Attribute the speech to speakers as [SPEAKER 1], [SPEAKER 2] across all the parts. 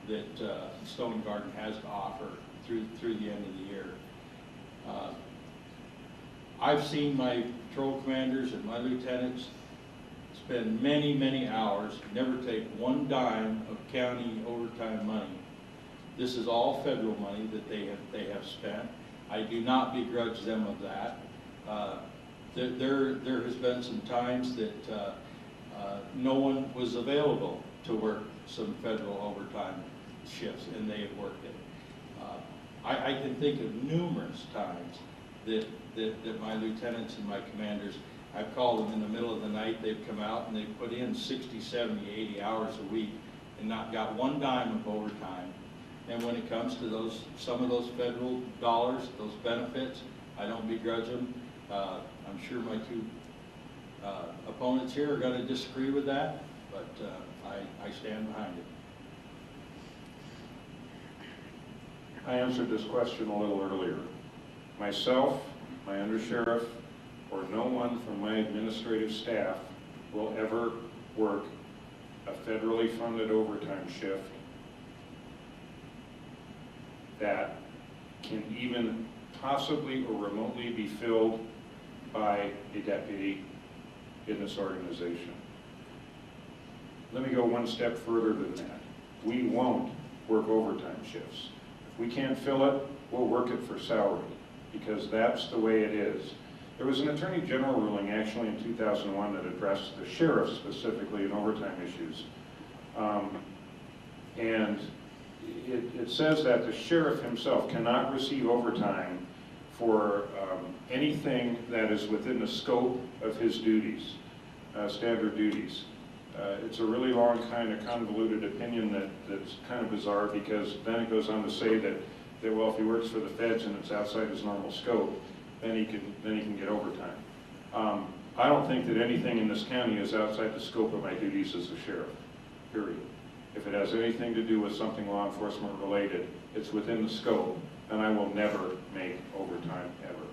[SPEAKER 1] that Stone Garden has to offer through the end of the year. I've seen my patrol commanders and my lieutenants spend many, many hours, never take one dime of county overtime money. This is all federal money that they have spent. I do not begrudge them of that. There has been some times that no one was available to work some federal overtime shifts, and they have worked it. I can think of numerous times that my lieutenants and my commanders, I've called them in the middle of the night, they've come out and they've put in 60, 70, 80 hours a week and not got one dime of overtime. And when it comes to some of those federal dollars, those benefits, I don't begrudge them. I'm sure my two opponents here are going to disagree with that, but I stand behind it.
[SPEAKER 2] I answered this question a little earlier. Myself, my undersheriff, or no one from my administrative staff will ever work a federally funded overtime shift that can even possibly or remotely be filled by a deputy in this organization. Let me go one step further than that. We won't work overtime shifts. If we can't fill it, we'll work it for salary, because that's the way it is. There was an Attorney General ruling actually in 2001 that addressed the sheriff specifically in overtime issues. And it says that the sheriff himself cannot receive overtime for anything that is within the scope of his duties, standard duties. It's a really long, kind of convoluted opinion that's kind of bizarre, because then it goes on to say that well, if he works for the feds and it's outside his normal scope, then he can get overtime. I don't think that anything in this county is outside the scope of my duties as a sheriff, period. If it has anything to do with something law enforcement related, it's within the scope, and I will never make overtime ever.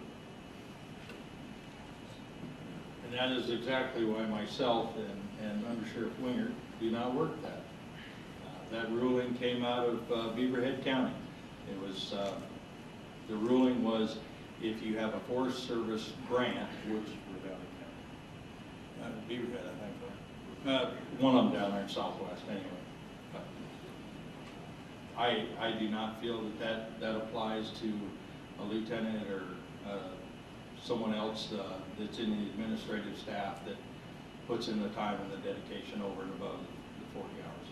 [SPEAKER 1] And that is exactly why myself and Under Sheriff Winger do not work that. That ruling came out of Beaverhead County. It was, the ruling was, if you have a Forest Service grant, which Beaverhead, I think, one of them down there in Southwest anyway. I do not feel that applies to a lieutenant or someone else that's in the administrative staff that puts in the time and the dedication over and above the 40 hours.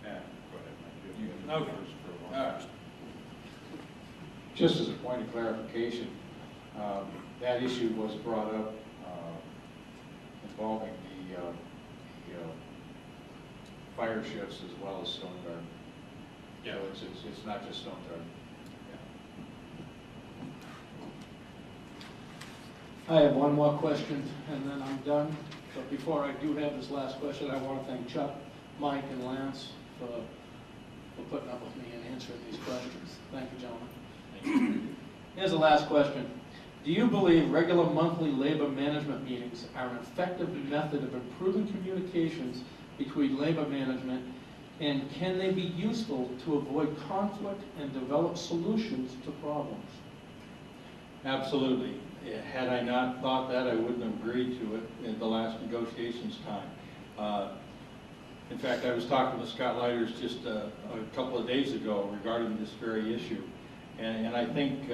[SPEAKER 1] Okay. All right.
[SPEAKER 3] Just as a point of clarification, that issue was brought up involving the fire shifts as well as Stone Garden.
[SPEAKER 1] Yeah.
[SPEAKER 3] So it's not just Stone Garden.
[SPEAKER 4] I have one more question, and then I'm done. But before I do have this last question, I want to thank Chuck, Mike, and Lance for putting up with me and answering these questions. Thank you, gentlemen.
[SPEAKER 1] Thank you.
[SPEAKER 4] Here's the last question. Do you believe regular monthly labor management meetings are an effective method of improving communications between labor management, and can they be useful to avoid conflict and develop solutions to problems?
[SPEAKER 1] Absolutely. Had I not thought that, I wouldn't have agreed to it at the last negotiations time. In fact, I was talking to Scott Leiters just a couple of days ago regarding this very issue. And I think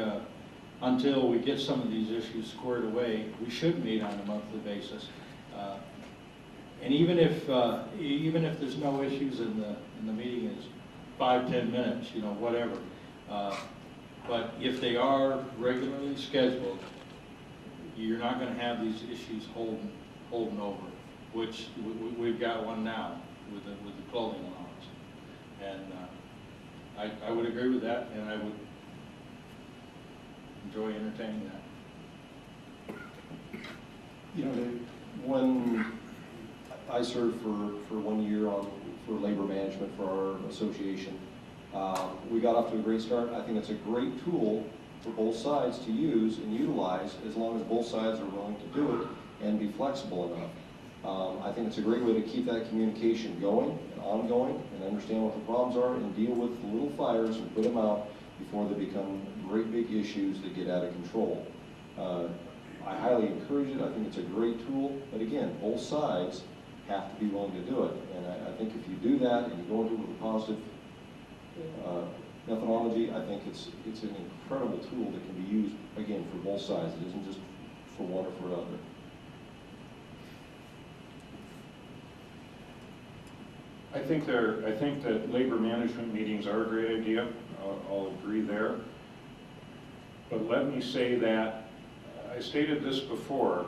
[SPEAKER 1] until we get some of these issues squared away, we should meet on a monthly basis. And even if there's no issues and the meeting is 5-10 minutes, you know, whatever. But if they are regularly scheduled, you're not going to have these issues holding over, which we've got one now with the clothing allowance. And I would agree with that, and I would enjoy entertaining that.
[SPEAKER 5] You know, when I served for 1 year for labor management for our association, we got off to a great start. I think it's a great tool for both sides to use and utilize, as long as both sides are willing to do it and be flexible enough. I think it's a great way to keep that communication going and ongoing and understand what the problems are and deal with the little fires and put them out before they become great big issues that get out of control. I highly encourage it. I think it's a great tool, but again, both sides have to be willing to do it. And I think if you do that and you go into it with a positive methodology, I think it's an incredible tool that can be used, again, for both sides. It isn't just for one or for another.
[SPEAKER 2] I think that labor management meetings are a great idea. I'll agree there. But let me say that I stated this before.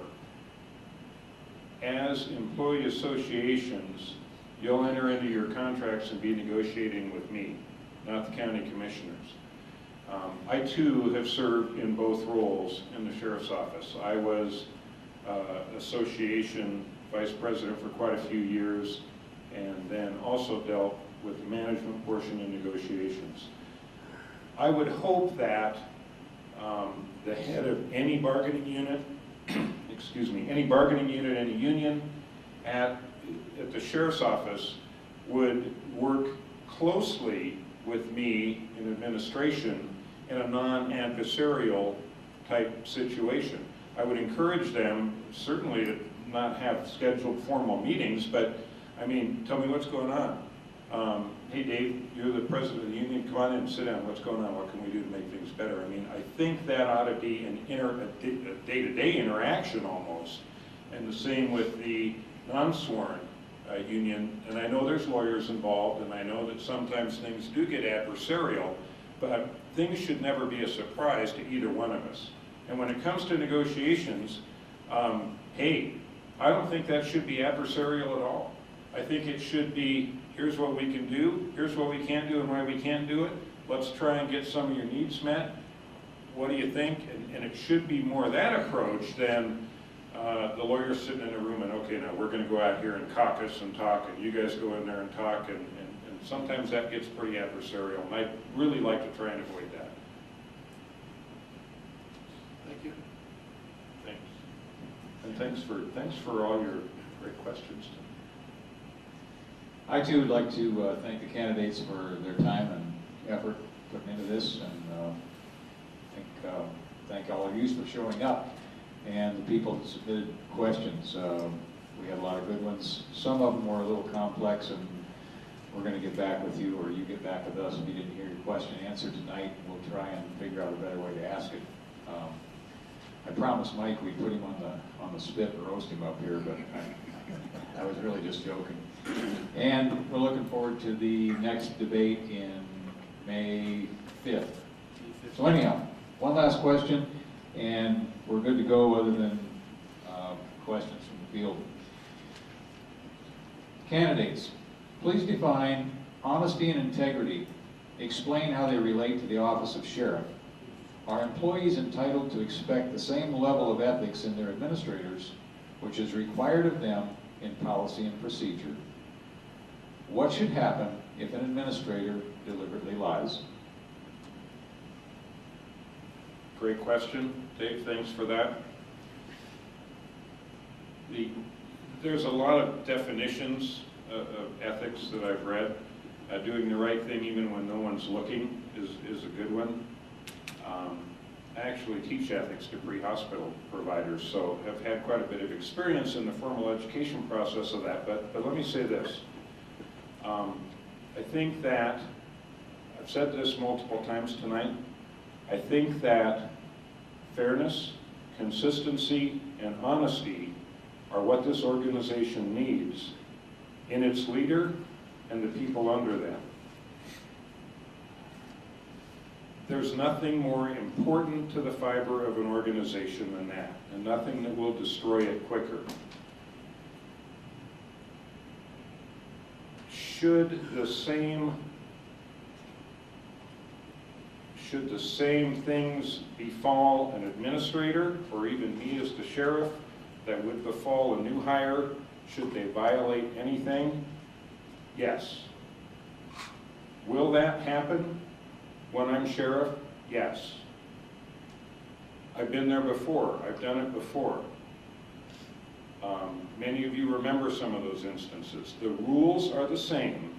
[SPEAKER 2] As employee associations, you'll enter into your contracts and be negotiating with me, not the county commissioners. I too have served in both roles in the sheriff's office. I was association vice president for quite a few years, and then also dealt with the management portion in negotiations. I would hope that the head of any bargaining unit, excuse me, any bargaining unit, any union at the sheriff's office would work closely with me in administration in a non-adversarial type situation. I would encourage them certainly to not have scheduled formal meetings, but I mean, tell me what's going on. Hey Dave, you're the president of the union, come on in, sit down, what's going on, what can we do to make things better? I mean, I think that ought to be a day-to-day interaction almost, and the same with the non-sworn union, and I know there's lawyers involved, and I know that sometimes things do get adversarial, but things should never be a surprise to either one of us. And when it comes to negotiations, hey, I don't think that should be adversarial at all. I think it should be, here's what we can do, here's what we can't do and why we can't do it. Let's try and get some of your needs met. What do you think? And it should be more that approach than the lawyers sitting in a room and, okay, now we're going to go out here and caucus and talk, and you guys go in there and talk, and sometimes that gets pretty adversarial, and I'd really like to try and avoid that.
[SPEAKER 4] Thank you.
[SPEAKER 2] Thanks. And thanks for all your great questions.
[SPEAKER 6] I too would like to thank the candidates for their time and effort put into this, and thank all of you for showing up, and the people that submitted questions. We had a lot of good ones. Some of them were a little complex, and we're going to get back with you, or you get back with us if you didn't hear your question answered tonight. We'll try and figure out a better way to ask it. I promised Mike we'd put him on the spit and roast him up here, but I was really just joking. And we're looking forward to the next debate in May 5th. So anyhow, one last question, and we're good to go other than questions from the field. Candidates, please define honesty and integrity. Explain how they relate to the office of sheriff. Are employees entitled to expect the same level of ethics in their administrators, which is required of them in policy and procedure? What should happen if an administrator deliberately lies?
[SPEAKER 2] Great question, Dave, thanks for that. There's a lot of definitions of ethics that I've read. Doing the right thing even when no one's looking is a good one. I actually teach ethics to pre-hospital providers, so have had quite a bit of experience in the formal education process of that, but let me say this. I think that, I've said this multiple times tonight, I think that fairness, consistency, and honesty are what this organization needs in its leader and the people under them. There's nothing more important to the fiber of an organization than that, and nothing that will destroy it quicker. Should the same things befall an administrator, or even me as the sheriff, that would befall a new hire, should they violate anything? Yes. Will that happen when I'm sheriff? Yes. I've been there before. I've done it before. Many of you remember some of those instances. The rules are the same,